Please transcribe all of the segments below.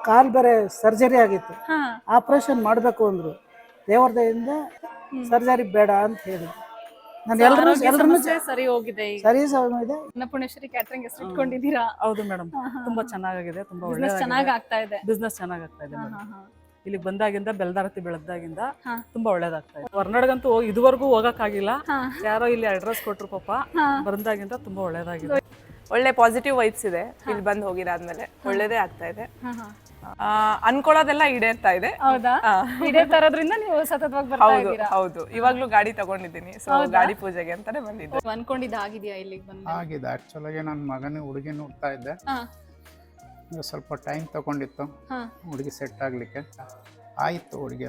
ಕಾಲ್ ಬೇರೆ ಸರ್ಜರಿ ಆಗಿತ್ತು, ಹಾ ಆಪರೇಷನ್ ಮಾಡಬೇಕು ಅಂದ್ರು. ದೇವ್ರ ದಯೆಯಿಂದ ಸರ್ಜರಿ ಬೇಡ ಅಂತ ಹೇಳಿದ್ರು. ನಾನು ಆರೋಗ್ಯ ಎಲ್ಲರೂ ಸಮಸ್ಯೆ ಸರಿ ಹೋಗಿದೆ ಈಗ. ಸರಿ ಇದೆ. ಅನ್ನಪೂರ್ಣೇಶ್ವರಿ ಕ್ಯಾಟರಿಂಗ್ ಹೆಸರು ಇಟ್ಕೊಂಡಿದ್ದೀರಾ? ಹೌದು ಮೇಡಮ್, ತುಂಬಾ ಚೆನ್ನಾಗಿದೆ, ತುಂಬಾ ಬಿಸ್ನೆಸ್ ಚೆನ್ನಾಗಿ ಆಗ್ತಾ ಇದೆ. ಬಿಸ್ನೆಸ್ ಚೆನ್ನಾಗಾಗ್ತಾ ಇದೆ ಮೇಡಮ್. ಇಲ್ಲಿ ಬಂದಾಗಿಂದ ಬೆಲ್ದಾರತಿ ಬೆಳೆದಾಗಿಂದ ಹಾ. ತುಂಬಾ ಒಳ್ಳೇದಾಗ್ತಾ ಇದೆ. ಹೊರನಾಡ್ಗಂತೂ ಇದುವರೆಗೂ ಹೋಗಕ್ಕಾಗಿಲ್ಲ, ಯಾರೋ ಇಲ್ಲಿ ಅಡ್ರೆಸ್ ಕೊಟ್ರು ಪಾಪ, ಬಂದಾಗಿಂದ ತುಂಬಾ ಒಳ್ಳೇದಾಗಿದೆ. ಒಳ್ಳೆ ಪಾಸಿಟಿವ್ ವೈಬ್ಸ್ ಇದೆ. ಇಲ್ಲಿ ಬಂದು ಹೋಗಿದಾದ್ಮೇಲೆ ಒಳ್ಳೇದೇ ಆಗ್ತಾ ಇದೆ. ಅನ್ಕೊಳ್ಳೋದೆಲ್ಲ ಈಡೇರ್ತಾ ಇದೆ. ಹೌದಾ? ಇದೇ ತರದ್ರಿಂದ ನೀವು ಸತತವಾಗಿ ಬರ್ತಾ ಹೌದು ಇದ್ದೀರಾ? ಹೌದು, ಇವಾಗ್ಲೂ ಗಾಡಿ ತಗೊಂಡಿದ್ದೀನಿ. ಸೊ ಗಾಡಿ ಪೂಜೆಗೆ ಅಂತಾನೆ ಬಂದಿದ್ದೆ. ಅನ್ಕೊಂಡಿದ್ದು ಆಗಿದೆಯಾ ಇಲ್ಲಿಗೆ ಬಂದು? ಆಗಿದೆ. ಆ್ಯಕ್ಚುಲಾಗಿ ನನ್ನ ಮಗನಿಗೆ ಹುಡುಗಿ ನೋಡ್ತಾ ಇದ್ದೆ, ಸ್ವಲ್ಪ ಟೈಮ್ ತಗೊಂಡಿತ್ತು ಹುಡುಗಿ ಸೆಟ್ ಆಗಲಿಕ್ಕೆ. ಆಯಿತು ಹುಡುಗಿ.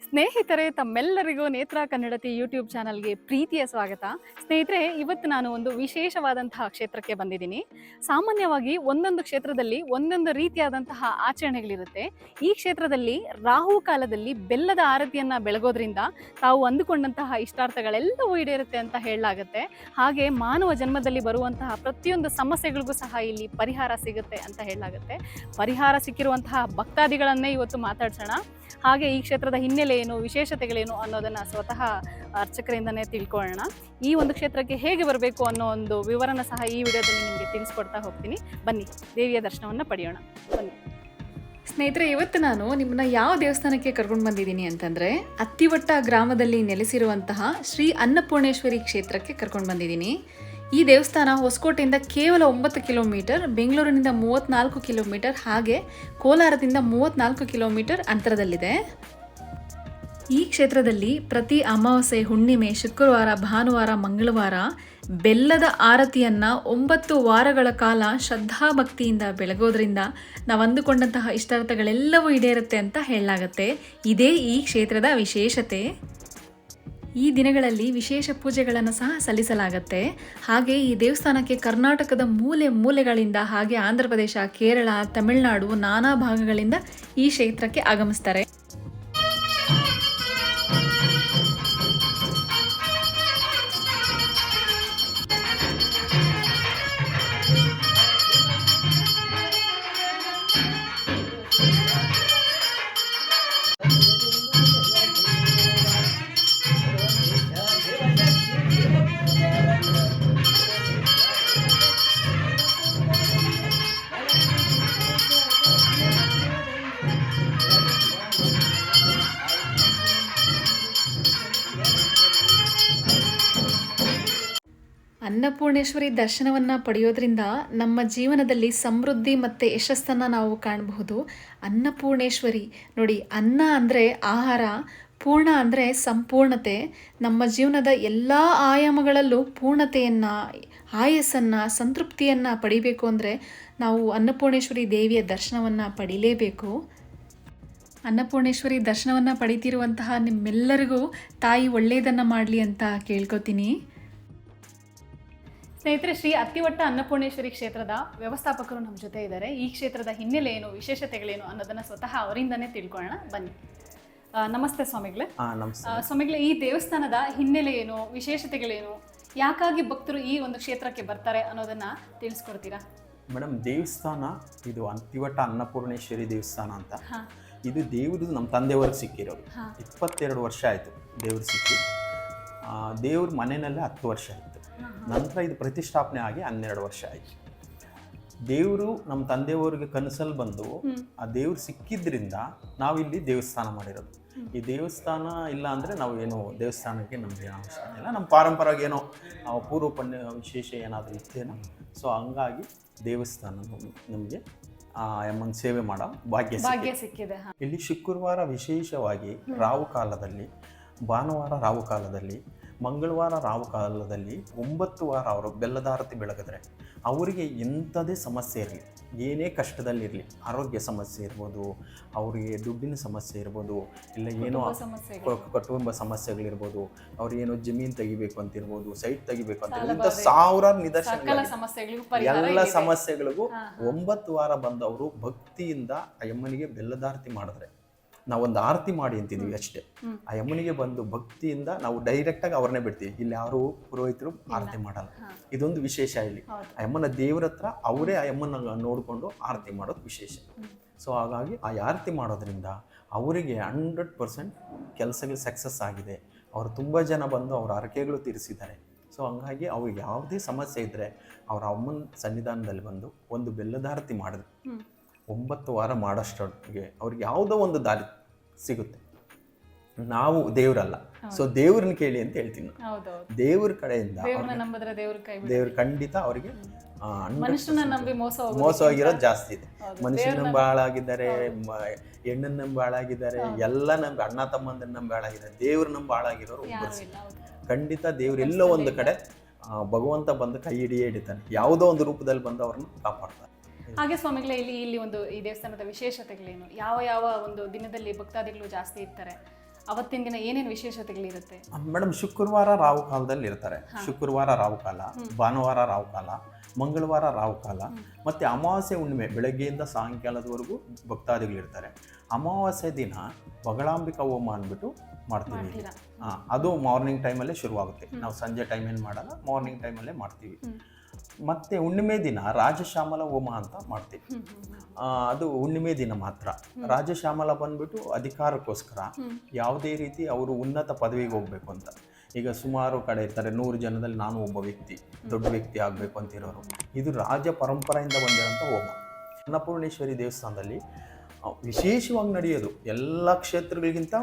ಸ್ನೇಹಿತರೆ, ತಮ್ಮೆಲ್ಲರಿಗೂ ನೇತ್ರ ಕನ್ನಡತಿ ಯೂಟ್ಯೂಬ್ ಚಾನಲ್ಗೆ ಪ್ರೀತಿಯ ಸ್ವಾಗತ. ಸ್ನೇಹಿತರೆ, ಇವತ್ತು ನಾನು ಒಂದು ವಿಶೇಷವಾದಂತಹ ಕ್ಷೇತ್ರಕ್ಕೆ ಬಂದಿದ್ದೀನಿ. ಸಾಮಾನ್ಯವಾಗಿ ಒಂದೊಂದು ಕ್ಷೇತ್ರದಲ್ಲಿ ಒಂದೊಂದು ರೀತಿಯಾದಂತಹ ಆಚರಣೆಗಳಿರುತ್ತೆ. ಈ ಕ್ಷೇತ್ರದಲ್ಲಿ ರಾಹು ಕಾಲದಲ್ಲಿ ಬೆಲ್ಲದ ಆರತಿಯನ್ನು ಬೆಳಗೋದ್ರಿಂದ ತಾವು ಅಂದುಕೊಂಡಂತಹ ಇಷ್ಟಾರ್ಥಗಳೆಲ್ಲವೂ ಈಡೇರುತ್ತೆ ಅಂತ ಹೇಳಲಾಗುತ್ತೆ. ಹಾಗೆ ಮಾನವ ಜನ್ಮದಲ್ಲಿ ಬರುವಂತಹ ಪ್ರತಿಯೊಂದು ಸಮಸ್ಯೆಗಳಿಗೂ ಸಹ ಇಲ್ಲಿ ಪರಿಹಾರ ಸಿಗುತ್ತೆ ಅಂತ ಹೇಳಲಾಗುತ್ತೆ. ಪರಿಹಾರ ಸಿಕ್ಕಿರುವಂತಹ ಭಕ್ತಾದಿಗಳನ್ನೇ ಇವತ್ತು ಮಾತಾಡ್ಸೋಣ. ಹಾಗೆ ಈ ಕ್ಷೇತ್ರದ ಹಿನ್ನೆಲೆ ಏನು, ವಿಶೇಷತೆಗಳೇನು ಅನ್ನೋದನ್ನು ಸ್ವತಃ ಅರ್ಚಕರಿಂದನೇ ತಿಳ್ಕೊಳ್ಳೋಣ. ಈ ಒಂದು ಕ್ಷೇತ್ರಕ್ಕೆ ಹೇಗೆ ಬರಬೇಕು ಅನ್ನೋ ಒಂದು ವಿವರನ ಸಹ ಈ ವಿಡಿಯೋದಲ್ಲಿ ನಿಮಗೆ ತಿಳಿಸ್ಕೊಡ್ತಾ ಹೋಗ್ತೀನಿ. ಬನ್ನಿ, ದೇವಿಯ ದರ್ಶನವನ್ನು ಪಡೆಯೋಣ. ಬನ್ನಿ ಸ್ನೇಹಿತರೆ, ಇವತ್ತು ನಾನು ನಿಮ್ಮನ್ನ ಯಾವ ದೇವಸ್ಥಾನಕ್ಕೆ ಕರ್ಕೊಂಡು ಬಂದಿದ್ದೀನಿ ಅಂತಂದರೆ, ಅತ್ತಿವಟ್ಟ ಗ್ರಾಮದಲ್ಲಿ ನೆಲೆಸಿರುವಂತಹ ಶ್ರೀ ಅನ್ನಪೂರ್ಣೇಶ್ವರಿ ಕ್ಷೇತ್ರಕ್ಕೆ ಕರ್ಕೊಂಡು ಬಂದಿದ್ದೀನಿ. ಈ ದೇವಸ್ಥಾನ ಹೊಸಕೋಟೆಯಿಂದ ಕೇವಲ 9 ಕಿಲೋಮೀಟರ್, ಬೆಂಗಳೂರಿನಿಂದ 34 ಕಿಲೋಮೀಟರ್, ಹಾಗೆ ಕೋಲಾರದಿಂದ 34 ಕಿಲೋಮೀಟರ್ ಅಂತರದಲ್ಲಿದೆ. ಈ ಕ್ಷೇತ್ರದಲ್ಲಿ ಪ್ರತಿ ಅಮಾವಾಸ್ಯೆ, ಹುಣ್ಣಿಮೆ, ಶುಕ್ರವಾರ, ಭಾನುವಾರ, ಮಂಗಳವಾರ ಬೆಲ್ಲದ ಆರತಿಯನ್ನು 9 ವಾರಗಳ ಕಾಲ ಶ್ರದ್ಧಾಭಕ್ತಿಯಿಂದ ಬೆಳಗೋದ್ರಿಂದ ನಾವು ಅಂದುಕೊಂಡಂತಹ ಇಷ್ಟಾರ್ಥಗಳೆಲ್ಲವೂ ಈಡೇರುತ್ತೆ ಅಂತ ಹೇಳಲಾಗತ್ತೆ. ಇದೇ ಈ ಕ್ಷೇತ್ರದ ವಿಶೇಷತೆ. ಈ ದಿನಗಳಲ್ಲಿ ವಿಶೇಷ ಪೂಜೆಗಳನ್ನು ಸಹ ಸಲ್ಲಿಸಲಾಗುತ್ತೆ. ಹಾಗೆ ಈ ದೇವಸ್ಥಾನಕ್ಕೆ ಕರ್ನಾಟಕದ ಮೂಲೆ ಮೂಲೆಗಳಿಂದ, ಹಾಗೆ ಆಂಧ್ರ ಪ್ರದೇಶ, ಕೇರಳ, ತಮಿಳುನಾಡು, ನಾನಾ ಭಾಗಗಳಿಂದ ಈ ಕ್ಷೇತ್ರಕ್ಕೆ ಆಗಮಿಸ್ತಾರೆ. ಅನ್ನಪೂರ್ಣೇಶ್ವರಿ ದರ್ಶನವನ್ನು ಪಡೆಯೋದ್ರಿಂದ ನಮ್ಮ ಜೀವನದಲ್ಲಿ ಸಮೃದ್ಧಿ ಮತ್ತು ಯಶಸ್ಸನ್ನು ನಾವು ಕಾಣಬಹುದು. ಅನ್ನಪೂರ್ಣೇಶ್ವರಿ ನೋಡಿ, ಅನ್ನ ಅಂದರೆ ಆಹಾರ, ಪೂರ್ಣ ಅಂದರೆ ಸಂಪೂರ್ಣತೆ. ನಮ್ಮ ಜೀವನದ ಎಲ್ಲ ಆಯಾಮಗಳಲ್ಲೂ ಪೂರ್ಣತೆಯನ್ನು, ಆಯಸ್ಸನ್ನು, ಸಂತೃಪ್ತಿಯನ್ನು ಪಡಿಬೇಕು ಅಂದರೆ ನಾವು ಅನ್ನಪೂರ್ಣೇಶ್ವರಿ ದೇವಿಯ ದರ್ಶನವನ್ನು ಪಡಿಲೇಬೇಕು. ಅನ್ನಪೂರ್ಣೇಶ್ವರಿ ದರ್ಶನವನ್ನು ಪಡಿತಿರುವಂತಹ ನಿಮ್ಮೆಲ್ಲರಿಗೂ ತಾಯಿ ಒಳ್ಳೆಯದನ್ನು ಮಾಡಲಿ ಅಂತ ಕೇಳ್ಕೊತೀನಿ. ಸ್ನೇಹಿತರೆ, ಶ್ರೀ ಅತ್ತಿವಟ್ಟ ಅನ್ನಪೂರ್ಣೇಶ್ವರಿ ಕ್ಷೇತ್ರದ ವ್ಯವಸ್ಥಾಪಕರು ನಮ್ಮ ಜೊತೆ ಇದ್ದಾರೆ. ಈ ಕ್ಷೇತ್ರದ ಹಿನ್ನೆಲೆ ಏನು, ವಿಶೇಷತೆಗಳೇನು ಅನ್ನೋದನ್ನು ಸ್ವತಃ ಅವರಿಂದನೇ ತಿಳ್ಕೊಳ್ಳೋಣ. ಬನ್ನಿ. ನಮಸ್ತೆ ಸ್ವಾಮಿಗಳೇ. ಸ್ವಾಮಿಗಳೇ, ಈ ದೇವಸ್ಥಾನದ ಹಿನ್ನೆಲೆ ಏನು, ವಿಶೇಷತೆಗಳೇನು, ಯಾಕಾಗಿ ಭಕ್ತರು ಈ ಒಂದು ಕ್ಷೇತ್ರಕ್ಕೆ ಬರ್ತಾರೆ ಅನ್ನೋದನ್ನ ತಿಳಿಸ್ಕೊಡ್ತೀರಾ? ಮೇಡಮ್, ದೇವಸ್ಥಾನ ಇದು ಅತ್ತಿವಟ್ಟ ಅನ್ನಪೂರ್ಣೇಶ್ವರಿ ದೇವಸ್ಥಾನ ಅಂತ. ಇದು ದೇವ್ರದ್ದು ನಮ್ಮ ತಂದೆಯವ್ರಿಗೆ ಸಿಕ್ಕಿರೋದು. 22 ವರ್ಷ ಆಯಿತು ದೇವ್ರು ಸಿಕ್ಕಿ. ದೇವ್ರ ಮನೆಯಲ್ಲೇ 10 ವರ್ಷ ಆಯಿತು. ನಂತರ ಇದು ಪ್ರತಿಷ್ಠಾಪನೆ ಆಗಿ 12 ವರ್ಷ ಆಯಿತು. ದೇವರು ನಮ್ಮ ತಂದೆಯವರಿಗೆ ಕನಸಲ್ಲಿ ಬಂದು ಆ ದೇವ್ರು ಸಿಕ್ಕಿದ್ರಿಂದ ನಾವಿಲ್ಲಿ ದೇವಸ್ಥಾನ ಮಾಡಿರೋದು. ಈ ದೇವಸ್ಥಾನ ಇಲ್ಲ ಅಂದರೆ ನಾವು ಏನು ದೇವಸ್ಥಾನಕ್ಕೆ ನಮಗೆ ಅವಶ್ಯಕ ಇಲ್ಲ. ನಮ್ಮ ಪಾರಂಪರ್ಯವಾಗಿ ಏನೋ ಪೂರ್ವ ಪುಣ್ಯ ವಿಶೇಷ ಏನಾದರೂ ಇತ್ತೇನೋ, ಸೊ ಹಂಗಾಗಿ ದೇವಸ್ಥಾನ ನಮಗೆ ಎಮ್ಮಂಗೆ ಸೇವೆ ಮಾಡೋ ಭಾಗ್ಯ ಸಿಕ್ಕಿದೆ. ಇಲ್ಲಿ ಶುಕ್ರವಾರ ವಿಶೇಷವಾಗಿ ರಾವು ಕಾಲದಲ್ಲಿ, ಭಾನುವಾರ ರಾವು ಕಾಲದಲ್ಲಿ, ಮಂಗಳವಾರ ರಾವು ಕಾಲದಲ್ಲಿ 9 ವಾರ ಅವರು ಬೆಲ್ಲದಾರತಿ ಬೆಳಗಿದ್ರೆ ಅವರಿಗೆ ಎಂಥದೇ ಸಮಸ್ಯೆ ಇರಲಿ, ಏನೇ ಕಷ್ಟದಲ್ಲಿರಲಿ, ಆರೋಗ್ಯ ಸಮಸ್ಯೆ ಇರ್ಬೋದು, ಅವರಿಗೆ ದುಡ್ಡಿನ ಸಮಸ್ಯೆ ಇರ್ಬೋದು, ಇಲ್ಲ ಏನೋ ಕುಟುಂಬ ಸಮಸ್ಯೆಗಳಿರ್ಬೋದು, ಅವ್ರು ಏನೋ ಜಮೀನು ತೆಗಿಬೇಕು ಅಂತಿರ್ಬೋದು, ಸೈಟ್ ತೆಗಿಬೇಕು ಅಂತ ಇಂಥ ಸಾವಿರಾರು ನಿದರ್ಶನ ಎಲ್ಲ ಸಮಸ್ಯೆಗಳಿಗೂ 9 ವಾರ ಬಂದವರು ಭಕ್ತಿಯಿಂದ ಆ ಯಮ್ಮನಿಗೆ ಬೆಲ್ಲದಾರತಿ ಮಾಡಿದ್ರೆ ನಾವೊಂದು ಆರತಿ ಮಾಡಿ ಅಂತಿದ್ವಿ ಅಷ್ಟೇ. ಆ ಯಮ್ಮನಿಗೆ ಬಂದು ಭಕ್ತಿಯಿಂದ ನಾವು ಡೈರೆಕ್ಟಾಗಿ ಅವ್ರನ್ನೇ ಬಿಡ್ತೀವಿ. ಇಲ್ಲಿ ಯಾರು ಪುರೋಹಿತರು ಆರತಿ ಮಾಡಲ್ಲ. ಇದೊಂದು ವಿಶೇಷ ಇಲ್ಲಿ. ಆ ಯಮ್ಮನ ದೇವ್ರ ಹತ್ರ ಅವರೇ ಆ ಯಮ್ಮನ ನೋಡಿಕೊಂಡು ಆರತಿ ಮಾಡೋದು ವಿಶೇಷ. ಸೊ ಹಾಗಾಗಿ ಆ ಆರತಿ ಮಾಡೋದ್ರಿಂದ ಅವರಿಗೆ 100% ಕೆಲಸಗಳು ಸಕ್ಸಸ್ ಆಗಿದೆ. ಅವರು ತುಂಬ ಜನ ಬಂದು ಅವ್ರ ಹರಕೆಗಳು ತೀರಿಸಿದ್ದಾರೆ. ಸೊ ಹಂಗಾಗಿ ಅವ್ರಿಗೆ ಯಾವುದೇ ಸಮಸ್ಯೆ ಇದ್ದರೆ ಅವರ ಅಮ್ಮನ ಸನ್ನಿಧಾನದಲ್ಲಿ ಬಂದು ಒಂದು ಬೆಲ್ಲದಾರತಿ ಮಾಡಿದ್ರು 9 ವಾರ ಮಾಡೋಷ್ಟೊತ್ತಿಗೆ ಅವ್ರಿಗೆ ಯಾವುದೋ ಒಂದು ದಾರಿ ಸಿಗುತ್ತೆ. ನಾವು ದೇವರಲ್ಲ, ಸೊ ದೇವ್ರನ್ನ ಕೇಳಿ ಅಂತ ಹೇಳ್ತೀನಿ. ದೇವ್ರ ಕಡೆಯಿಂದ ದೇವ್ರ ಖಂಡಿತ ಅವರಿಗೆ ಮೋಸ ಆಗಿರೋದು ಜಾಸ್ತಿ ಇದೆ. ಮನುಷ್ಯನ ನಂಬಿ ಹಾಳಾಗಿದ್ದಾರೆ, ಹೆಣ್ಣನ್ನ ನಂಬಿ ಹಾಳಾಗಿದ್ದಾರೆ, ಎಲ್ಲ ನಂಬಿ ಅಣ್ಣ ತಮ್ಮಂದನ್ನ ನಂಬಿ ಹಾಳಾಗಿದ್ದಾರೆ. ದೇವ್ರ ನಂಬಿ ಹಾಳಾಗಿರೋರು ಖಂಡಿತ ದೇವ್ರ ಎಲ್ಲೋ ಒಂದು ಕಡೆ ಭಗವಂತ ಬಂದು ಕೈ ಹಿಡಿತಾನೆ, ಯಾವುದೋ ಒಂದು ರೂಪದಲ್ಲಿ ಬಂದು ಅವ್ರನ್ನ ಕಾಪಾಡ್ತಾರೆ. ಹಾಗೆ ಸ್ವಾಮಿಗಳೇ, ಇಲ್ಲಿ ಒಂದು ಈ ದೇವಸ್ಥಾನದ ವಿಶೇಷತೆಗಳೇನು? ಯಾವ ಯಾವ ಒಂದು ದಿನದಲ್ಲಿ ಭಕ್ತಾದಿಗಳು ಜಾಸ್ತಿ ಇರ್ತಾರೆ? ಅವತ್ತಿನ ದಿನ ಏನೇನು ವಿಶೇಷತೆಗಳಿರುತ್ತೆ? ಮೇಡಮ್, ಶುಕ್ರವಾರ ರಾಹುಕಾಲದಲ್ಲಿ ಇರ್ತಾರೆ. ಶುಕ್ರವಾರ ರಾಹುಕಾಲ, ಭಾನುವಾರ ರಾಹುಕಾಲ, ಮಂಗಳವಾರ ರಾಹುಕಾಲ, ಮತ್ತು ಅಮಾವಾಸ್ಯೆ ಹುಣ್ಣಿಮೆ ಬೆಳಗ್ಗೆಯಿಂದ ಸಾಯಂಕಾಲದವರೆಗೂ ಭಕ್ತಾದಿಗಳಿರ್ತಾರೆ. ಅಮಾವಾಸ್ಯೆ ದಿನ ಬಗಳಾಂಬಿಕಾ ಹೋಮ ಅಂದ್ಬಿಟ್ಟು ಮಾಡ್ತೀವಿ. ಅದು ಮಾರ್ನಿಂಗ್ ಟೈಮಲ್ಲೇ ಶುರುವಾಗುತ್ತೆ. ನಾವು ಸಂಜೆ ಟೈಮ್ ಏನು ಮಾಡಲ್ಲ, ಮಾರ್ನಿಂಗ್ ಟೈಮಲ್ಲೇ ಮಾಡ್ತೀವಿ. ಮತ್ತು ಹುಣ್ಣಿಮೆ ದಿನ ರಾಜಶ್ಯಾಮಲ ಹೋಮ ಅಂತ ಮಾಡ್ತೀವಿ. ಅದು ಹುಣ್ಣಿಮೆ ದಿನ ಮಾತ್ರ. ರಾಜಶ್ಯಾಮಲ ಬಂದ್ಬಿಟ್ಟು ಅಧಿಕಾರಕ್ಕೋಸ್ಕರ, ಯಾವುದೇ ರೀತಿ ಅವರು ಉನ್ನತ ಪದವಿಗೆ ಹೋಗ್ಬೇಕು ಅಂತ. ಈಗ ಸುಮಾರು ಕಡೆ ಇರ್ತಾರೆ, 100 ಜನದಲ್ಲಿ ನಾನು ಒಬ್ಬ ವ್ಯಕ್ತಿ, ದೊಡ್ಡ ವ್ಯಕ್ತಿ ಆಗಬೇಕು ಅಂತಿರೋರು. ಇದು ರಾಜ ಪರಂಪರೆಯಿಂದ ಬಂದಿರೋಂಥ ಹೋಮ. ಅನ್ನಪೂರ್ಣೇಶ್ವರಿ ದೇವಸ್ಥಾನದಲ್ಲಿ ವಿಶೇಷವಾಗಿ ನಡೆಯೋದು ಎಲ್ಲ ಕ್ಷೇತ್ರಗಳಿಗಿಂತ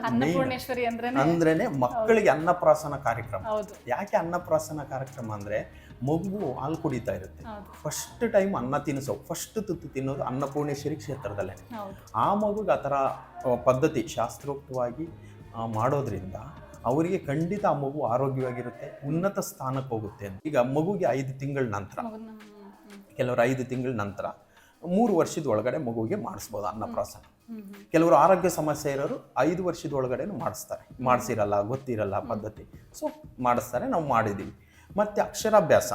ಅಂದ್ರೇನೆ ಮಕ್ಕಳಿಗೆ ಅನ್ನಪ್ರಾಸನ ಕಾರ್ಯಕ್ರಮ. ಯಾಕೆ ಅನ್ನಪ್ರಾಸನ ಕಾರ್ಯಕ್ರಮ ಅಂದ್ರೆ, ಮಗು ಹಾಲು ಕುಡಿತಾ ಇರುತ್ತೆ, ಫಸ್ಟ್ ಟೈಮ್ ಅನ್ನ ತಿನ್ನಿಸೋ ಫಸ್ಟ್ ತುತ್ತು ತಿನ್ನೋದು ಅನ್ನಪೂರ್ಣೇಶ್ವರಿ ಕ್ಷೇತ್ರದಲ್ಲೇ. ಆ ಮಗುಗೆ ಆ ಥರ ಪದ್ಧತಿ ಶಾಸ್ತ್ರೋಕ್ತವಾಗಿ ಮಾಡೋದ್ರಿಂದ ಅವರಿಗೆ ಖಂಡಿತ ಆ ಮಗು ಆರೋಗ್ಯವಾಗಿರುತ್ತೆ, ಉನ್ನತ ಸ್ಥಾನಕ್ಕೆ ಹೋಗುತ್ತೆ. ಈಗ ಮಗುಗೆ 5 ತಿಂಗಳ ನಂತರ, ಕೆಲವರು 5 ತಿಂಗಳ ನಂತರ 3 ವರ್ಷದ ಒಳಗಡೆ ಮಗುವಿಗೆ ಮಾಡಿಸ್ಬೋದು ಅನ್ನಪ್ರಾಸನ. ಕೆಲವರು ಆರೋಗ್ಯ ಸಮಸ್ಯೆ ಇರೋರು 5 ವರ್ಷದ ಒಳಗಡೆ ಮಾಡಿಸಿರಲ್ಲ, ಗೊತ್ತಿರಲ್ಲ ಪದ್ಧತಿ, ಸೊ ಮಾಡಿಸ್ತಾರೆ. ನಾವು ಮಾಡಿದ್ದೀವಿ. ಮತ್ತು ಅಕ್ಷರಾಭ್ಯಾಸ,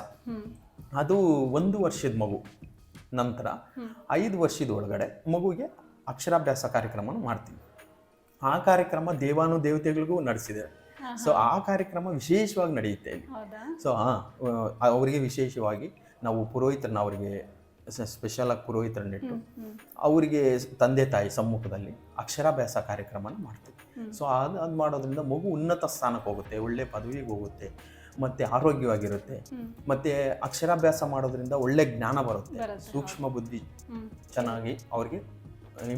ಅದು 1 ವರ್ಷದ ಮಗು ನಂತರ 5 ವರ್ಷದ ಒಳಗಡೆ ಮಗುವಿಗೆ ಅಕ್ಷರಾಭ್ಯಾಸ ಕಾರ್ಯಕ್ರಮನ ಮಾಡ್ತೀವಿ. ಆ ಕಾರ್ಯಕ್ರಮ ದೇವಾನುದೇವತೆಗಳಿಗೂ ನಡೆಸಿದ್ದಾರೆ. ಸೊ ಆ ಕಾರ್ಯಕ್ರಮ ವಿಶೇಷವಾಗಿ ನಡೆಯುತ್ತೆ ಇಲ್ಲಿ. ಸೊ ಅವರಿಗೆ ವಿಶೇಷವಾಗಿ ನಾವು ಪುರೋಹಿತರನ್ನ, ಅವರಿಗೆ ಸ್ಪೆಷಲ್ ಆಗಿ ಪುರೋಹಿತರನ್ನಿಟ್ಟು ಅವರಿಗೆ ತಂದೆ ತಾಯಿ ಸಮ್ಮುಖದಲ್ಲಿ ಅಕ್ಷರಾಭ್ಯಾಸ ಕಾರ್ಯಕ್ರಮನ ಮಾಡ್ತೀವಿ. ಸೊ ಅದು ಮಾಡೋದ್ರಿಂದ ಮಗು ಉನ್ನತ ಸ್ಥಾನಕ್ಕೆ ಹೋಗುತ್ತೆ, ಒಳ್ಳೆ ಪದವಿಗೆ ಹೋಗುತ್ತೆ, ಮತ್ತು ಆರೋಗ್ಯವಾಗಿರುತ್ತೆ. ಮತ್ತು ಅಕ್ಷರಾಭ್ಯಾಸ ಮಾಡೋದ್ರಿಂದ ಒಳ್ಳೆ ಜ್ಞಾನ ಬರುತ್ತೆ, ಸೂಕ್ಷ್ಮ ಬುದ್ಧಿ ಚೆನ್ನಾಗಿ ಅವ್ರಿಗೆ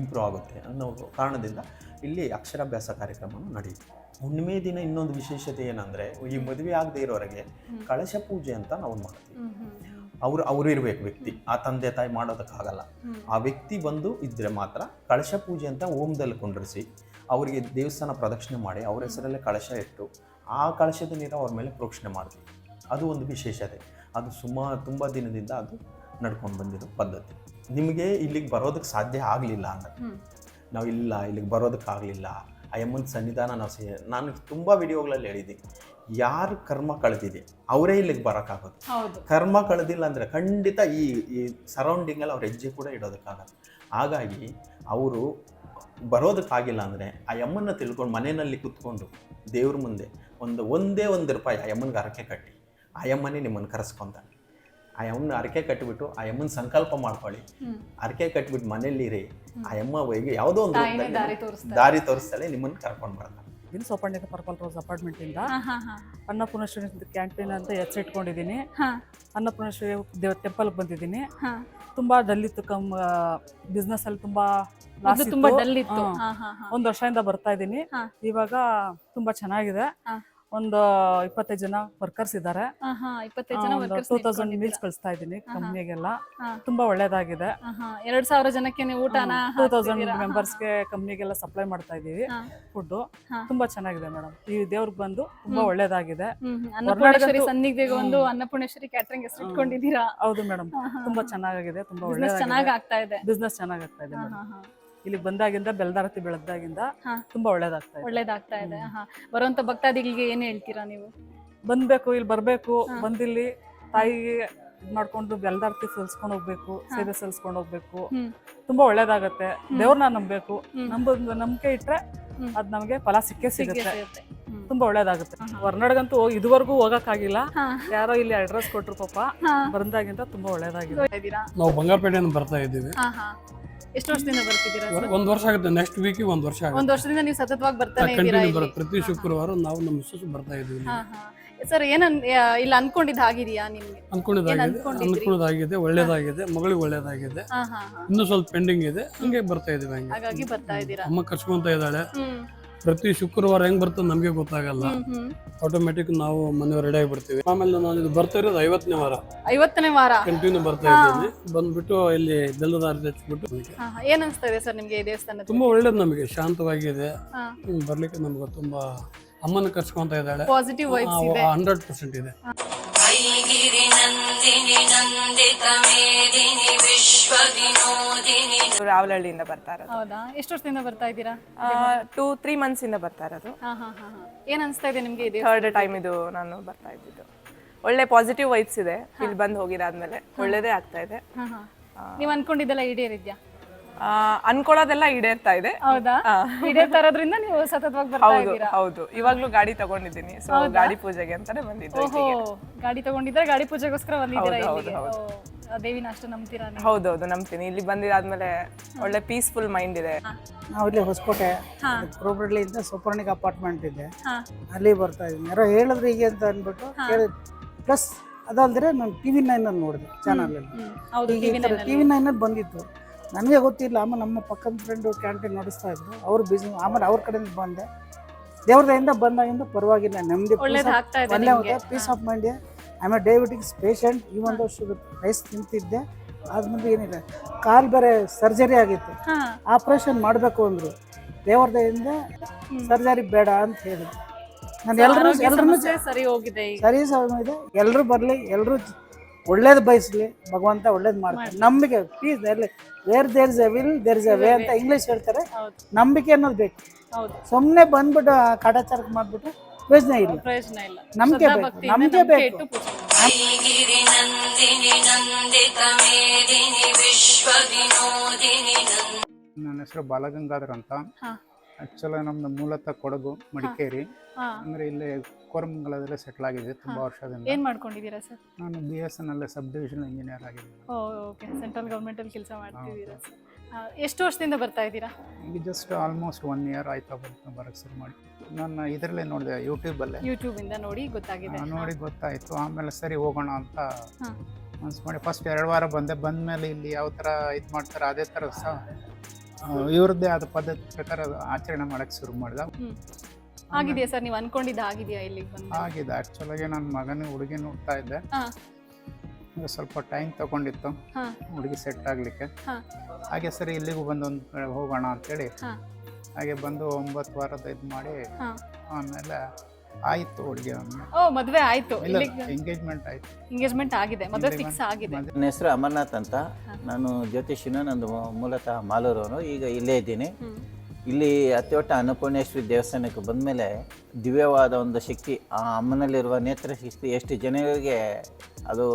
ಇಂಪ್ರೂವ್ ಆಗುತ್ತೆ ಅನ್ನೋ ಕಾರಣದಿಂದ ಇಲ್ಲಿ ಅಕ್ಷರಾಭ್ಯಾಸ ಕಾರ್ಯಕ್ರಮ ನಡೆಯುತ್ತೆ. ಹುಣ್ಣಿಮೆ ದಿನ ಇನ್ನೊಂದು ವಿಶೇಷತೆ ಏನಂದರೆ, ಈ ಮದುವೆ ಆಗದೆ ಇರೋರಿಗೆ ಕಳಶ ಪೂಜೆ ಅಂತ ನಾವು ಮಾಡ್ತೀವಿ. ಅವರು ಇರಬೇಕು ವ್ಯಕ್ತಿ, ಆ ತಂದೆ ತಾಯಿ ಮಾಡೋದಕ್ಕಾಗಲ್ಲ. ಆ ವ್ಯಕ್ತಿ ಬಂದು ಇದ್ದರೆ ಮಾತ್ರ ಕಳಶ ಪೂಜೆ ಅಂತ ಹೋಮದಲ್ಲಿ ಕುಂಡ್ರಿಸಿ ಅವರಿಗೆ ದೇವಸ್ಥಾನ ಪ್ರದಕ್ಷಿಣೆ ಮಾಡಿ ಅವ್ರ ಹೆಸರಲ್ಲೇ ಕಳಶ ಇಟ್ಟು ಆ ಕಳಶದ ನೀರು ಅವ್ರ ಮೇಲೆ ಪ್ರೋಕ್ಷಣೆ ಮಾಡ್ತೀವಿ. ಅದು ಒಂದು ವಿಶೇಷತೆ. ಅದು ತುಂಬ ದಿನದಿಂದ ಅದು ನಡ್ಕೊಂಡು ಬಂದಿರೋ ಪದ್ಧತಿ. ನಿಮಗೆ ಇಲ್ಲಿಗೆ ಬರೋದಕ್ಕೆ ಸಾಧ್ಯ ಆಗಲಿಲ್ಲ ಅಂದರೆ, ನಾವು ಇಲ್ಲಿಗೆ ಬರೋದಕ್ಕಾಗಲಿಲ್ಲ, ಆ ಯಮ್ಮನ ಸನ್ನಿಧಾನ ನಾನು ತುಂಬ ವಿಡಿಯೋಗಳಲ್ಲಿ ಹೇಳಿದ್ದೀನಿ, ಯಾರು ಕರ್ಮ ಕಳೆದಿದೆ ಅವರೇ ಇಲ್ಲಿಗೆ ಬರೋಕ್ಕಾಗೋದು. ಕರ್ಮ ಕಳೆದಿಲ್ಲ ಅಂದರೆ ಖಂಡಿತ ಈ ಸರೌಂಡಿಂಗಲ್ಲಿ ಅವ್ರ ಹೆಜ್ಜೆ ಕೂಡ ಇಡೋದಕ್ಕಾಗಲ್ಲ. ಹಾಗಾಗಿ ಅವರು ಬರೋದಕ್ಕಾಗಿಲ್ಲ ಅಂದರೆ ಆ ಯಮ್ಮನ ತಿಳ್ಕೊಂಡು ಮನೆಯಲ್ಲಿ ಕೂತ್ಕೊಂಡು ದೇವ್ರ ಮುಂದೆ ಒಂದೇ ಒಂದು ರೂಪಾಯಿ ಆ ಯಮ್ಮನಿಗೆ ಹರಕೆ ಕಟ್ಟಿ, ಆ ಯಮ್ಮನೇ ನಿಮ್ಮನ್ನು ಕರೆಸ್ಕೊಂತಾನೆ. ಆ ಯಮ್ಮನ ಹರಕೆ ಕಟ್ಟಿಬಿಟ್ಟು ಆ ಯಮ್ಮನ ಸಂಕಲ್ಪ ಮಾಡ್ಕೊಳ್ಳಿ, ಹರಕೆ ಕಟ್ಟಿಬಿಟ್ಟು ಮನೆಯಲ್ಲಿರಿ. ಆ ಯಮ್ಮ ವೈಗೆ ಯಾವುದೋ ಒಂದು ದಾರಿ ತೋರಿಸ್ತಾಳೆ, ನಿಮ್ಮನ್ನು ಕರ್ಕೊಂಡು ಬರ್ತಾನೆ. ಇಲ್ಲಿ ಸೋಪಣ್ಣಿಗೆ ಪರ್ಪಲ್ ರೋಸ್ ಅಪಾರ್ಟ್ಮೆಂಟಿಂದ ಅನ್ನಪೂರ್ಣೇಶ್ವರಿ ಕ್ಯಾಂಟೀನ್ ಅಂತ ಹೆಸರಿಟ್ಕೊಂಡಿದ್ದೀನಿ. ಅನ್ನಪೂರ್ಣೇಶ್ವರಿ ಟೆಂಪಲ್ಗೆ ಬಂದಿದ್ದೀನಿ. ತುಂಬಾ ಡಲ್ ಇತ್ತು, ಬಿಸ್ನೆಸ್ ಅಲ್ಲಿ ತುಂಬಾ ಡಲ್ ಇತ್ತು. 1 ವರ್ಷದಿಂದ ಬರ್ತಾ ಇದ್ದೀನಿ. ಇವಾಗ ತುಂಬಾ ಚೆನ್ನಾಗಿದೆ. ಒಂದು 25 ಜನ ವರ್ಕರ್ಸ್ ಇದ್ದಾರೆ. 2000 ಮೀಲ್ಸ್ ಕಳಿಸ್ತಾ ಇದ್ದೀನಿ ಕಂಪ್ನಿಗೆಲ್ಲ. ತುಂಬಾ ಒಳ್ಳೇದಾಗಿದೆ. 2000 ಜನಕ್ಕೆ ನೀವು ಊಟನ 2000 ಮೆಂಬರ್ಸ್ಗೆ ಕಂಪ್ನಿಗೆಲ್ಲ ಸಪ್ಲೈ ಮಾಡ್ತಾ ಇದೀವಿ ಫುಡ್. ತುಂಬಾ ಚೆನ್ನಾಗಿದೆ ಮೇಡಮ್. ಈ ದೇವ್ರಿಗೆ ಬಂದು ತುಂಬಾ ಒಳ್ಳೇದಾಗಿದೆ. ಅನ್ನಪೂರ್ಣೇಶ್ವರಿ ಸನ್ನಿಧಿಗೆ ಒಂದು ಅನ್ನಪೂರ್ಣೇಶ್ವರಿ ಕ್ಯಾಟರಿಂಗ್ ಹೆಸರು ಇಟ್ಕೊಂಡಿದ್ದೀರಾ? ಹೌದು ಮೇಡಮ್, ತುಂಬಾ ಚೆನ್ನಾಗಿದೆ, ತುಂಬಾ ಚೆನ್ನಾಗಿ ಆಗ್ತಾ ಇದೆ. ಬಿಸ್ನೆಸ್ ಚೆನ್ನಾಗಿ ಆಗ್ತಾ ಇದೆ. ಇಲ್ಲಿ ಬಂದಾಗಿಂದ ಬೆಲ್ದಾರತಿ ಬೆಳೆದಾಗಿಂದ ತುಂಬಾ ಒಳ್ಳೇದಾಗ್ತಾ ಇದೆ. ಬರುವಂತ ಭಕ್ತಾದಿಗಳಿಗೆ ಏನ್ ಹೇಳ್ತೀರಾ ನೀವು? ಬಂದ್ಬೇಕು, ಇಲ್ಲಿ ಬರ್ಬೇಕು, ಬಂದಿಲ್ಲಿ ತಾಯಿಗೆ ಇದು ಮಾಡ್ಕೊಂಡು ಬೆಲ್ದಾರ್ತಿ ಸಲ್ಸ್ಕೊಂಡು ಹೋಗ್ಬೇಕು, ಸೇವೆ ಸಲ್ಸ್ಕೊಂಡು ಹೋಗ್ಬೇಕು. ತುಂಬಾ ಒಳ್ಳೇದಾಗತ್ತೆ. ದೇವ್ರನ್ನ ನಂಬಬೇಕು, ನಂಬಿಕೆ ಇಟ್ರೆ ಅದ್ ನಮ್ಗೆ ಫಲ ಸಿಗುತ್ತೆ. ತುಂಬಾ ಒಳ್ಳೇದಾಗುತ್ತೆ. ಹೊರನಾಡ್ಗಂತೂ ಇದುವರೆಗೂ ಹೋಗಕ್ಕಾಗಿಲ್ಲ. ಯಾರೋ ಇಲ್ಲಿ ಅಡ್ರೆಸ್ ಕೊಟ್ರು ಪಾಪ, ಬಂದಾಗಿಂದ ತುಂಬಾ ಒಳ್ಳೇದಾಗಿದೆ. ನಾವು ಬಂಗಾರಪೇಟೆಯಿಂದ ಬರ್ತಾ ಇದ್ದೀವಿ. ಎಷ್ಟು ವರ್ಷದಿಂದ ಬರ್ತಿದ್ದೀರಾ? ಒಂದು ವರ್ಷ ಆಗುತ್ತೆ. ನೆಕ್ಸ್ಟ್ ವೀಕ್ ಒಂದು ವರ್ಷ ಆಗುತ್ತೆ. ಒಂದು ವರ್ಷದಿಂದ ನೀವು ಸತತವಾಗಿ ಬರ್ತಾನೆ ಇದ್ದೀರಾ ಕಂಟಿನ್ಯೂ ಇಲ್ಲಿ? ಬರುತ್ತೆ. ಪ್ರತಿ ಶುಕ್ರವಾರ ನಾವು ನಮ್ಮ ಮಿಸ್ಸಸ್ ಬರ್ತಾ ಇದ್ದೀವಿ. ಸರ್ ಇಲ್ಲ ಅನ್ಕೊಂಡಿದ್ದು ಆಗಿದೆಯಾ ನಿಮ್ಗೆ? ಅನ್ಕೊಳ್ಳೋದಾಗಿದೆ, ಒಳ್ಳೇದಾಗಿದೆ, ಮಗಳಿಗೆ ಒಳ್ಳೇದಾಗಿದೆ. ಇನ್ನೂ ಸ್ವಲ್ಪ ಪೆಂಡಿಂಗ್ ಇದೆ, ಹಂಗೆ ಬರ್ತಾ ಇದೀವಿ. ಹಂಗೆ ಹಾಗಾಗಿ ಬರ್ತಾ ಇದ್ದೀರಾ? ಅಮ್ಮ ಕರ್ಸ್ಕೊಂತ ಇದ್ದಾಳೆ. ಪ್ರತಿ ಶುಕ್ರವಾರ ಹೆಂಗ್ ಬರ್ತದೆ ನಮ್ಗೆ ಗೊತ್ತಾಗಲ್ಲ. ಆಟೋಮೆಟಿಕ್ ನಾವು ಮನೆಯವ್ರು ರೆಡಿ ಆಗಿಬಿಡ್ತೀವಿ. ಆಮೇಲೆ ನಾನು ಇದು ಬರ್ತಾ ಇರೋದು 50ನೇ ವಾರ. 50ನೇ ವಾರ ಕಂಟಿನ್ಯೂ ಬರ್ತಾ ಇದ್ದೀನಿ. ಬಂದ್ಬಿಟ್ಟು ಇಲ್ಲಿ ಬೆಲ್ಲದ ಆರತಿ ಹಚ್ಬಿಟ್ಟು. ಏನ್ ಅನ್ಸ್ತಾ ಇದೆ ಸರ್ ನಿಮ್ಗೆ ಈ ದೇವಸ್ಥಾನ? ತುಂಬಾ ಒಳ್ಳೇದು, ನಮಗೆ ಶಾಂತವಾಗಿದೆ. ಬರ್ಲಿಕ್ಕೆ ನಮ್ಗೆ ತುಂಬಾ ಅಮ್ಮನ ಕರ್ಸ್ಕೊಂತ ಇದ್ದಾಳೆ. ಪಾಸಿಟಿವ್ ವೈಬ್ಸ್ ಇದೆ. 100% ಇದೆ. ರಾವಲಹಳ್ಳಿಯಿಂದ ಬರ್ತಾ ಇರೋದು. ಹೌದಾ? ಎಷ್ಟು ವರ್ಷದಿಂದ ಬರ್ತಾ ಇದ್ದೀರಾ? 2-3 months ಇಂದ ಬರ್ತಾ ಇರೋದು. ಏನ್ ಅನ್ಸ್ತಾ ಇದೆ ನಿಮ್ಗೆ? ಥರ್ಡ್ ಟೈಮ್ ಇದು ನಾನು ಬರ್ತಾ ಇದ್ದಿದ್ದು. ಒಳ್ಳೆ ಪಾಸಿಟಿವ್ ವೈಬ್ಸ್ ಇದೆ ಇಲ್ಲಿ ಬಂದು ಹೋಗಿರಾದ್ಮೇಲೆ. ಒಳ್ಳೇದೇ ಆಗ್ತಾ ಇದೆ. ನೀವ್ ಅನ್ಕೊಂಡಿದ್ದೆಲ್ಲ ಈಡೇರಿದ್ಯಾ? ಅನ್ಕೊಳ್ಳೋದೆಲ್ಲ ಈಡೇರ್ತಾ ಇದೆ. ಹೌದಾ? ಈಡೇರ್ತಾ ಇರೋದ್ರಿಂದ ನೀವು ಸತತವಾಗಿ ಬರ್ತಾ ಇದ್ದೀರಾ? ಹೌದು. ಇವಾಗ್ಲೂ ಗಾಡಿ ತಗೊಂಡಿದ್ದೀನಿ. ಸೊ ಗಾಡಿ ಪೂಜೆಗೆ ಅಂತಾನೆ ಬಂದಿದ್ದೆ. ಓಹೋ, ಗಾಡಿ ತಗೊಂಡಿದ್ರೆ ಗಾಡಿ ಪೂಜೆಗೋಸ್ಕರ ಬಂದಿದ್ದೀರಾ ಇಲ್ಲಿಗೆ? ದೇವಿನ ಅಷ್ಟು ನಂಬ್ತೀರಾ ನೀವು? ಹೌದೌದು, ನಂಬ್ತೀನಿ. ಇಲ್ಲಿ ಬಂದಿದ್ದಾದ್ಮೇಲೆ ಒಳ್ಳೆ ಪೀಸ್ಫುಲ್ ಮೈಂಡ್ ಇದೆ. ನಾವು ಇಲ್ಲಿ ಹೊಸಕೋಟೆ ಪ್ರೋಬರ್ಲಿಂದ ಸೂಪರ್ಣಿಕ್ ಅಪಾರ್ಟ್ಮೆಂಟ್ ಇದೆ, ಅಲ್ಲಿ ಬರ್ತಾ ಇದ್ದೀನಿ. ಯಾರೋ ಹೇಳಿದ್ರು ಹೀಗೆ ಅಂತ ಅಂದ್ಬಿಟ್ಟು ಕೇಳಿ. ಪ್ಲಸ್ ಅದಲ್ದ್ರೆ ನಾನು TV9 ಅಲ್ಲಿ ನೋಡಿದೆ ಚಾನಲಲ್ಲಿ. TV9 ಅಲ್ಲಿ ಬಂದಿತ್ತು, ನನಗೆ ಗೊತ್ತಿಲ್ಲ. ಆಮೇಲೆ ನಮ್ಮ ಪಕ್ಕದ ಫ್ರೆಂಡು ಕ್ಯಾಂಟೀನ್ ನಡೆಸ್ತಾ ಇದ್ರು, ಅವ್ರು ಬಿಸ್ನೆಸ್. ಆಮೇಲೆ ಅವ್ರ ಕಡೆಯಿಂದ ಬಂದೆ. ದೇವ್ರದಿಂದ ಬಂದಾಗಿಂದ ಪರವಾಗಿಲ್ಲ, ನೆಮ್ಮದಿ, ಪೀಸ್ ಆಫ್ ಮೈಂಡ್. ಆಮೇಲೆ ಡಯಾಬಿಟಿಕ್ಸ್ ಪೇಷಂಟ್. ಈ ಒಂದು ಶುಗರ್ ರೈಸ್ ತಿಂತಿದ್ದೆ. ಆದ್ಮೇಲೆ ಏನಿಲ್ಲ, ಕಾಲು ಬೇರೆ ಸರ್ಜರಿ ಆಗಿತ್ತು, ಆಪ್ರೇಷನ್ ಮಾಡಬೇಕು ಅಂದರು. ದೇವ್ರದಿಂದ ಸರ್ಜರಿ ಬೇಡ ಅಂತ ಹೇಳಿದ್ರು. ನಾನು ಎಲ್ಲರೂ ಸರಿ ಹೋಗಿದೆ, ಸರಿ ಇದೆ. ಎಲ್ಲರೂ ಬರಲಿ, ಎಲ್ಲರೂ ಒಳ್ಳೇದು ಬಯಸಲಿ, ಭಗವಂತ ಒಳ್ಳೇದು ಮಾಡ್ತಾರೆ. ನಂಬಿಕೆ, please, where there is a will there is a way ಅಂತ ಇಂಗ್ಲೀಷ್ ಹೇಳ್ತಾರೆ. ನಂಬಿಕೆ ಅನ್ನೋದು ಬೇಕು. ಸುಮ್ಮನೆ ಬಂದ್ಬಿಟ್ಟು ಕಾಟಾಚಾರ ಮಾಡ್ಬಿಟ್ಟು ಪ್ರಯೋಜನ ಇಲ್ಲ. ನಂಬಿಕೆ ಬೇಕು, ನಂಬಿಕೆ ಬೇಕು. ನನ್ನ ಹೆಸರು ಬಾಲಗಂಗಾಧರ್ ಅಂತ. ಆಕ್ಚುಲಿ ನಮ್ದು ಮೂಲತಃ ಕೊಡಗು, ಮಡಿಕೇರಿ. ಅಂದ್ರೆ ಇಲ್ಲಿ ಕೋರಮಂಗಲದಲ್ಲೇ ಸೆಟ್ಲ್ ಆಗಿದೆ ತುಂಬಾ ವರ್ಷದಿಂದ. ಏನ್ ಮಾಡ್ಕೊಂಡಿದ್ದೀರಾ ಸರ್? ನಾನು BSNL ಸಬ್ ಡಿವಿಷನ್ ಇಂಜಿನಿಯರ್ ಆಗಿದ್ದೀನಿ. ಓಕೆ, ಸೆಂಟ್ರಲ್ ಗವರ್ಮೆಂಟ್ ಅಲ್ಲಿ ಕೆಲಸ ಮಾಡ್ತಿದ್ದೀರಾ ಸರ್? ಎಷ್ಟು ವರ್ಷದಿಂದ ಬರ್ತಾ ಇದ್ದೀರಾ? ಈಗ ಜಸ್ಟ್ ಆಲ್ಮೋಸ್ಟ್ 1 year ಆಯ್ತಾ ಬರಕ್ಕೆ ಶುರು ಮಾಡಿ. ನಾನು ಇದರಲ್ಲೇ ನೋಡಿದೆ, ಯೂಟ್ಯೂಬ್ ಇಂದ ನೋಡಿ ಗೊತ್ತಾಗಿದೆ. ನೋಡಿ ಗೊತ್ತಾಯ್ತು. ಆಮೇಲೆ ಸರಿ ಹೋಗೋಣ ಅಂತ ಮನ್ಸು ಮಾಡಿ ಫಸ್ಟ್ 2 ವಾರ ಬಂದ್ಮೇಲೆ ಇಲ್ಲಿ ಯಾವ ಥರ ಇದು ಮಾಡ್ತಾರೆ ಅದೇ ಥರ ಸಹ ಇವ್ರದ್ದೇ ಆದ ಪದ್ಧತಿ ಪ್ರಕಾರ ಆಚರಣೆ ಮಾಡಕ್ಕೆ ಶುರು ಮಾಡಿದ. ಆಗಿದೆಯಾ ಸರ್? ನೀವು ಅನ್ಕೊಂಡಿದ್ದ ಆಗಿದೆಯಾ ಇಲ್ಲಿಗೆ ಬಂದು? ಆಗಿದೆ. ಆ್ಯಕ್ಚುಲಾಗಿ ನನ್ನ ಮಗನ ಹುಡುಗಿ ನೋಡ್ತಾ ಇದ್ದೆ, ಸ್ವಲ್ಪ ಟೈಮ್ ತಗೊಂಡಿತ್ತು ಹುಡುಗಿ ಸೆಟ್ ಆಗಲಿಕ್ಕೆ. ಹಾಗೆ ಸರಿ ಇಲ್ಲಿಗೂ ಬಂದು ಒಂದು ಕಡೆ ಹೋಗೋಣ ಅಂತೇಳಿ ಹಾಗೆ ಬಂದು 9 ವಾರದ ಇದು ಮಾಡಿ ಆಮೇಲೆ ಆಯಿತು ಹುಡುಗಿ. ಮದುವೆ ಆಯಿತು? ಎಂಗೇಜ್ಮೆಂಟ್ ಆಯಿತು. ಎಂಗೇಜ್ಮೆಂಟ್ ಆಗಿದೆ, ಮದುವೆ ಫಿಕ್ಸ್ ಆಗಿದೆ. ನನ್ನ ಹೆಸರು ಅಮರ್ನಾಥ್ ಅಂತ. ನಾನು ಜ್ಯೋತಿಷಿನ, ನಂದು ಮೂಲತಃ ಮಾಲೂರವನು. ಈಗ ಇಲ್ಲೇ ಇದ್ದೀನಿ. ಇಲ್ಲಿ ಅತಿವಟ್ಟ ಅನ್ನಪೂರ್ಣೇಶ್ವರಿ ದೇವಸ್ಥಾನಕ್ಕೆ ಬಂದಮೇಲೆ ದಿವ್ಯವಾದ ಒಂದು ಶಕ್ತಿ, ಆ ಅಮ್ಮನಲ್ಲಿರುವ ನೇತ್ರ ಶಕ್ತಿ ಎಷ್ಟು ಜನರಿಗೆ ಅದು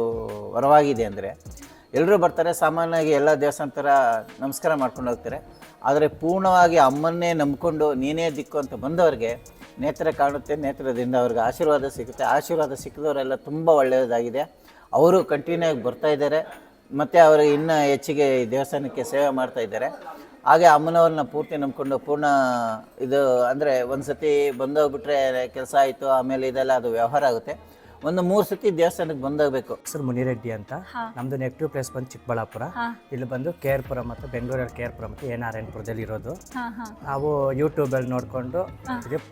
ವರವಾಗಿದೆ ಅಂದರೆ, ಎಲ್ಲರೂ ಬರ್ತಾರೆ ಸಾಮಾನ್ಯವಾಗಿ ಎಲ್ಲ ದೇವಸ್ಥಾನ ಥರ ನಮಸ್ಕಾರ ಮಾಡ್ಕೊಂಡು ಹೋಗ್ತಾರೆ. ಆದರೆ ಪೂರ್ಣವಾಗಿ ಅಮ್ಮನ್ನೇ ನಂಬಿಕೊಂಡು ನೀನೇ ದಿಕ್ಕು ಅಂತ ಬಂದವ್ರಿಗೆ ನೇತ್ರ ಕಾಣುತ್ತೆ, ನೇತ್ರದಿಂದ ಅವ್ರಿಗೆ ಆಶೀರ್ವಾದ ಸಿಗುತ್ತೆ. ಆಶೀರ್ವಾದ ಸಿಕ್ಕಿದವರೆಲ್ಲ ತುಂಬ ಒಳ್ಳೆಯದಾಗಿದೆ. ಅವರು ಕಂಟಿನ್ಯೂ ಆಗಿ ಬರ್ತಾ ಇದ್ದಾರೆ, ಮತ್ತು ಅವರು ಇನ್ನೂ ಹೆಚ್ಚಿಗೆ ಈ ದೇವಸ್ಥಾನಕ್ಕೆ ಸೇವೆ ಮಾಡ್ತಾ ಇದ್ದಾರೆ. ಹಾಗೆ ಅಮ್ಮನವ್ರನ್ನ ಪೂರ್ತಿ ನಂಬ್ಕೊಂಡು ಪೂರ್ಣ ಇದು ಅಂದರೆ ಒಂದು ಸತಿ ಬಂದೋಗ್ಬಿಟ್ರೆ ಕೆಲಸ ಆಯಿತು, ಆಮೇಲೆ ಇದೆಲ್ಲ ಅದು ವ್ಯವಹಾರ ಆಗುತ್ತೆ. ಒಂದು 3 ಸತಿ ದೇವಸ್ಥಾನಕ್ಕೆ ಬಂದೋಗ್ಬೇಕು. ಹೆಸರು ಮುನಿರೆಡ್ಡಿ ಅಂತ. ನಮ್ದು ನೆಗೆಟಿವ್ ಪ್ಲೇಸ್ ಬಂದು ಚಿಕ್ಕಬಳ್ಳಾಪುರ. ಇಲ್ಲಿ ಬಂದು KR ಮತ್ತು ಬೆಂಗಳೂರಲ್ಲಿ KR ಮತ್ತು ನಾರಾಯಣಪುರದಲ್ಲಿ ಇರೋದು. ನಾವು ಯೂಟ್ಯೂಬಲ್ಲಿ ನೋಡ್ಕೊಂಡು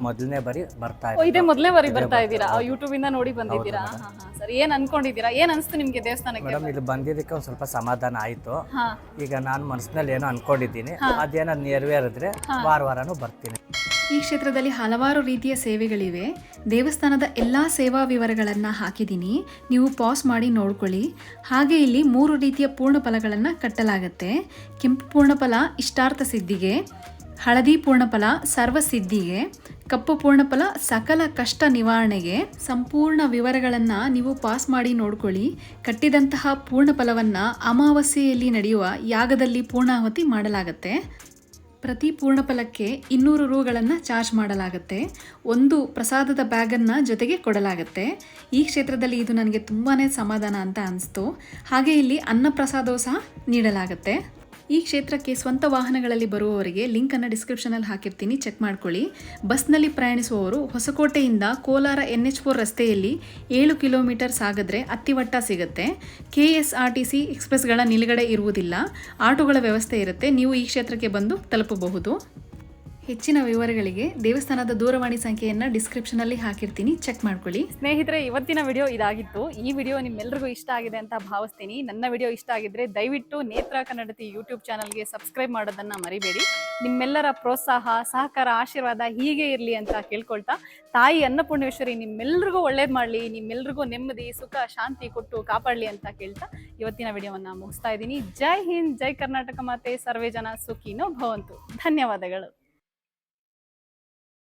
ಮೊದಲನೇ ಬಾರಿ ಬರ್ತಾ ಇದ್ದೀವಿ. ಇದೇ ಮೊದಲನೇ ಬಾರಿ ಬರ್ತಾ ಇದ್ದೀರಾ? ಯೂಟ್ಯೂಬ್ ಇಂದ ನೋಡಿ ಬಂದಿದ್ದೀರಾ? ಸರಿ, ಏನ್ ಅನ್ಕೊಂಡಿದ್ದೀರಾ? ಏನ್ ಅನ್ಸ್ತು ನಿಮ್ಗೆ ದೇವಸ್ಥಾನಕ್ಕೆ? ಮೇಡಮ್, ಇಲ್ಲಿ ಬಂದಿದ್ದಕ್ಕೆ ಒಂದು ಸ್ವಲ್ಪ ಸಮಾಧಾನ ಆಯಿತು. ಈಗ ನಾನು ಮನಸ್ಸಿನಲ್ಲಿ ಏನೋ ಅನ್ಕೊಂಡಿದ್ದೀನಿ, ಅದೇನೋ ನೆರವೇರಿದ್ರೆ ವಾರನೂ ಬರ್ತೀನಿ. ಈ ಕ್ಷೇತ್ರದಲ್ಲಿ ಹಲವಾರು ರೀತಿಯ ಸೇವೆಗಳಿವೆ. ದೇವಸ್ಥಾನದ ಎಲ್ಲ ಸೇವಾ ವಿವರಗಳನ್ನು ಹಾಕಿದ್ದೀನಿ, ನೀವು ಪಾಸ್ ಮಾಡಿ ನೋಡ್ಕೊಳ್ಳಿ. ಹಾಗೆ ಇಲ್ಲಿ 3 ರೀತಿಯ ಪೂರ್ಣಫಲಗಳನ್ನು ಕಟ್ಟಲಾಗುತ್ತೆ. ಕೆಂಪು ಪೂರ್ಣಫಲ ಇಷ್ಟಾರ್ಥ ಸಿದ್ಧಿಗೆ, ಹಳದಿ ಪೂರ್ಣಫಲ ಸರ್ವಸಿದ್ಧಿಗೆ, ಕಪ್ಪು ಪೂರ್ಣಫಲ ಸಕಲ ಕಷ್ಟ ನಿವಾರಣೆಗೆ. ಸಂಪೂರ್ಣ ವಿವರಗಳನ್ನು ನೀವು ಪಾಸ್ ಮಾಡಿ ನೋಡ್ಕೊಳ್ಳಿ. ಕಟ್ಟಿದಂತಹ ಪೂರ್ಣಫಲವನ್ನು ಅಮಾವಾಸ್ಯೆಯಲ್ಲಿ ನಡೆಯುವ ಯಾಗದಲ್ಲಿ ಪೂರ್ಣಾಹುತಿ ಮಾಡಲಾಗುತ್ತೆ. ಪ್ರತಿ ಪೂರ್ಣಫಲಕ್ಕೆ 200 ರೂಗಳನ್ನು ಚಾರ್ಜ್ ಮಾಡಲಾಗುತ್ತೆ. ಒಂದು ಪ್ರಸಾದದ ಬ್ಯಾಗನ್ನು ಜೊತೆಗೆ ಕೊಡಲಾಗುತ್ತೆ. ಈ ಕ್ಷೇತ್ರದಲ್ಲಿ ಇದು ನನಗೆ ತುಂಬಾ ಸಮಾಧಾನ ಅಂತ ಅನಿಸ್ತು. ಹಾಗೆ ಇಲ್ಲಿ ಅನ್ನಪ್ರಸಾದವೂ ಸಹ ನೀಡಲಾಗುತ್ತೆ. ಈ ಕ್ಷೇತ್ರಕ್ಕೆ ಸ್ವಂತ ವಾಹನಗಳಲ್ಲಿ ಬರುವವರಿಗೆ ಲಿಂಕನ್ನು ಡಿಸ್ಕ್ರಿಪ್ಷನಲ್ಲಿ ಹಾಕಿರ್ತೀನಿ, ಚೆಕ್ ಮಾಡ್ಕೊಳ್ಳಿ. ಬಸ್ನಲ್ಲಿ ಪ್ರಯಾಣಿಸುವವರು ಹೊಸಕೋಟೆಯಿಂದ ಕೋಲಾರ NH4 ರಸ್ತೆಯಲ್ಲಿ 7 ಕಿಲೋಮೀಟರ್ ಸಾಗಿದ್ರೆ ಅತ್ತಿವಟ್ಟ ಸಿಗುತ್ತೆ. KSRTC ಎಕ್ಸ್ಪ್ರೆಸ್ಗಳ ನಿಲುಗಡೆ ಇರುವುದಿಲ್ಲ, ಆಟೋಗಳ ವ್ಯವಸ್ಥೆ ಇರುತ್ತೆ. ನೀವು ಈ ಕ್ಷೇತ್ರಕ್ಕೆ ಬಂದು ತಲುಪಬಹುದು. ಹೆಚ್ಚಿನ ವಿವರಗಳಿಗೆ ದೇವಸ್ಥಾನದ ದೂರವಾಣಿ ಸಂಖ್ಯೆಯನ್ನು ಡಿಸ್ಕ್ರಿಪ್ಷನಲ್ಲಿ ಹಾಕಿರ್ತೀನಿ, ಚೆಕ್ ಮಾಡ್ಕೊಳ್ಳಿ. ಸ್ನೇಹಿತರೆ, ಇವತ್ತಿನ ವಿಡಿಯೋ ಇದಾಗಿತ್ತು. ಈ ವಿಡಿಯೋ ನಿಮ್ಮೆಲ್ಲರಿಗೂ ಇಷ್ಟ ಆಗಿದೆ ಅಂತ ಭಾವಿಸ್ತೀನಿ. ನನ್ನ ವಿಡಿಯೋ ಇಷ್ಟ ಆಗಿದ್ರೆ ದಯವಿಟ್ಟು ನೇತ್ರ ಕನ್ನಡತಿ ಯೂಟ್ಯೂಬ್ ಚಾನಲ್ಗೆ ಸಬ್ಸ್ಕ್ರೈಬ್ ಮಾಡೋದನ್ನು ಮರಿಬೇಡಿ. ನಿಮ್ಮೆಲ್ಲರ ಪ್ರೋತ್ಸಾಹ, ಸಹಕಾರ, ಆಶೀರ್ವಾದ ಹೀಗೆ ಇರಲಿ ಅಂತ ಕೇಳ್ಕೊಳ್ತಾ, ತಾಯಿ ಅನ್ನಪೂರ್ಣೇಶ್ವರಿ ನಿಮ್ಮೆಲ್ಲರಿಗೂ ಒಳ್ಳೇದು ಮಾಡಲಿ, ನಿಮ್ಮೆಲ್ಲರಿಗೂ ನೆಮ್ಮದಿ, ಸುಖ, ಶಾಂತಿ ಕೊಟ್ಟು ಕಾಪಾಡಲಿ ಅಂತ ಕೇಳ್ತಾ ಇವತ್ತಿನ ವಿಡಿಯೋವನ್ನು ಮುಗಿಸ್ತಾ ಇದ್ದೀನಿ. ಜೈ ಹಿಂದ್, ಜೈ ಕರ್ನಾಟಕ ಮಾತೆ, ಸರ್ವೇ ಜನ ಸುಖಿನೋ ಭವಂತು. ಧನ್ಯವಾದಗಳು.